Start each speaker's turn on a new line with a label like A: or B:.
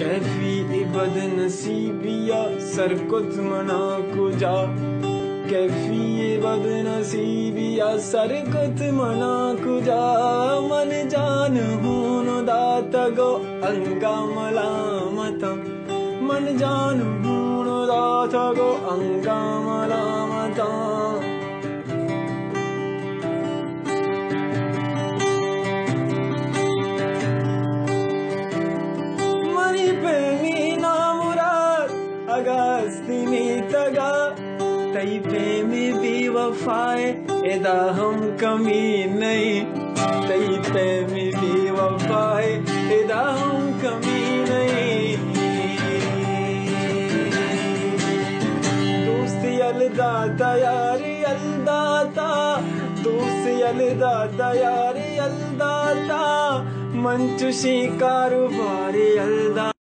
A: कैफी इबद नसीबिया सरकुत मना कुजा कैफी इबद नसीबिया सरकुत मना कुजा मन जान हून दात गो अंगा मलामता मन जान हून दात गो अंगा मलामता अगस्तिनी तगा तई पे में बेवफाए एदा हम कमी नहीं तई पे में बेवफाए एदा हम कमी नहीं दोस्ती अलदा तैयारी अलदाता दोस्ती अलदा तैयारी अलदाता मंचुशी कारोबारी अलदा